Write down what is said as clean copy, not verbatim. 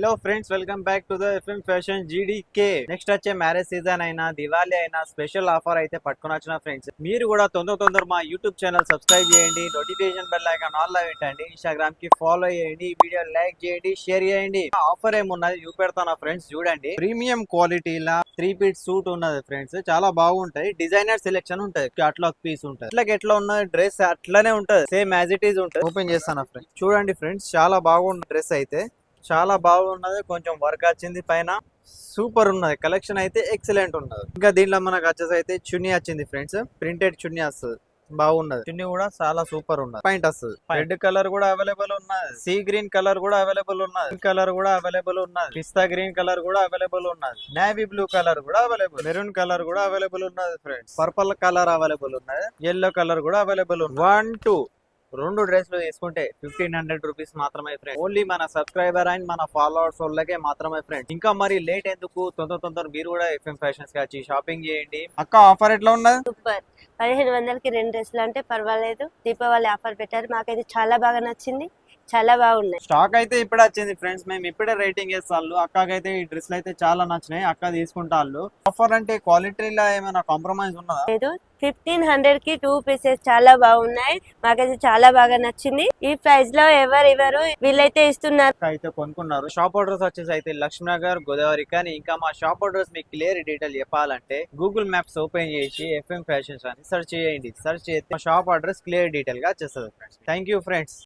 Hello friends, welcome back to the FM fashion GDK. Next వచ్చే marriage season అయినా దివాళీ అయినా special offer అయితే పట్టుకుని వచ్చిన ఫ్రెండ్స్. మీరు కూడా తొందర మా యూట్యూబ్ ఛానల్ సబ్స్క్రైబ్ చేయండి, నోటిఫికేషన్ బెల్ ఐకాన్ ఆల్ లో పెట్టండి, ఇన్స్టాగ్రామ్ కి ఫాలో చేయండి, ఈ వీడియో లైక్ చేయండి, షేర్ చేయండి. ఆఫర్ ఏమున్నది చూపెడతాను ఫ్రెండ్స్. చూడండి, ప్రీమియం క్వాలిటీలా 3 పీస్ సూట్ ఉన్నది ఫ్రెండ్స్. చాలా బాగుంటాయి. డిజైనర్ సెలెక్షన్ ఉంటది, క్యాటలాగ్ పీస్ ఉంటది. ఇట్లా ఎట్లా ఉన్నది డ్రెస్ అట్లనే ఉంటది, సేమ్ యాజ్ ఇట్ ఈజ్ ఉంటది. ఓపెన్ చేస్తాను ఫ్రెండ్స్. చూడండి ఫ్రెండ్స్, చాలా బాగుంది డ్రెస్ అయితే. చాలా బాగున్నది, కొంచెం వర్క్ వచ్చింది పైన. సూపర్ ఉన్నది, కలెక్షన్ అయితే ఎక్సలెంట్ ఉన్నది. ఇంకా దీంట్లో మనకు వచ్చేసి అయితే చున్నీ వచ్చింది ఫ్రెండ్స్, ప్రింటెడ్ చున్నీ వస్తుంది. బాగున్నది చున్నీ కూడా, చాలా సూపర్ ఉన్నది. పాయింట్ వస్తుంది. రెడ్ కలర్ కూడా అవైలబుల్ ఉన్నది, సీ గ్రీన్ కలర్ కూడా అవైలబుల్ ఉన్నది, పింక్ కలర్ కూడా అవైలబుల్ ఉన్నది, పిస్తా గ్రీన్ కలర్ కూడా అవైలబుల్ ఉన్నది, నేవీ బ్లూ కలర్ కూడా అవైలబుల్, మెరూన్ కలర్ కూడా అవైలబుల్ ఉన్నది ఫ్రెండ్స్, పర్పుల్ కలర్ అవైలబుల్ ఉన్నది, ఎల్లో కలర్ కూడా అవైలబుల్ ఉన్నది. 2 డ్రెస్లు తీసుకుంటే 1500 రూపీస్ మాత్రమే ఫ్రెండ్. ఓన్లీ మన సబ్స్క్రైబర్ అండ్ మన ఫాలోవర్స్ వాళ్ళకే మాత్రమే ఫ్రెండ్. ఇంకా మరి లేట్ ఎందుకు, తొందర మీరు కూడా ఎఫ్ఎం ఫ్యాషన్స్ కి వచ్చి షాపింగ్ చేయండి. అక్క, ఆఫర్ ఎట్లా ఉన్నది? సూపర్. 1500కి 2 డ్రెస్సులు అంటే పర్వాలేదు. దీపావళి ఆఫర్ పెట్టారు, మాకైతే చాలా బాగా నచ్చింది, చాలా బాగున్నాయి. స్టాక్ అయితే ఇప్పుడే వచ్చింది ఫ్రెండ్స్, మేము ఇప్పుడే రేటింగ్ చేస్తాను. అక్కకైతే ఈ డ్రెస్లు అయితే చాలా నచ్చినాయి, అక్క తీసుకుంటాళ్ళు. ఆఫర్ అంటే క్వాలిటీలో ఏమైనా కాంప్రమైజ్ ఉన్నదా? లేదు, 1500కి 2 పీసెస్ చాలా బాగున్నాయి, మాకైతే చాలా బాగా నచ్చింది. ఈ ప్రైస్ లో ఎవరు వీళ్ళైతే ఇస్తున్నారు. అయితే కొనుక్కున్నారు. షాప్ అడ్రస్ వచ్చేసి అయితే లక్ష్మీనగర్, గోదావరి. కానీ ఇంకా మా షాప్ అడ్రస్ మీకు క్లియర్ డీటెయిల్ చెప్పాలంటే గూగుల్ మ్యాప్స్ ఓపెన్ చేసి ఎఫ్ఎం ఫ్యాషన్స్ అని సెర్చ్ చేయండి. సెర్చ్ చేస్తే మా షాప్ అడ్రస్ క్లియర్ డీటెయిల్ గా వచ్చేస్తుంది ఫ్రెండ్స్. Thank you friends.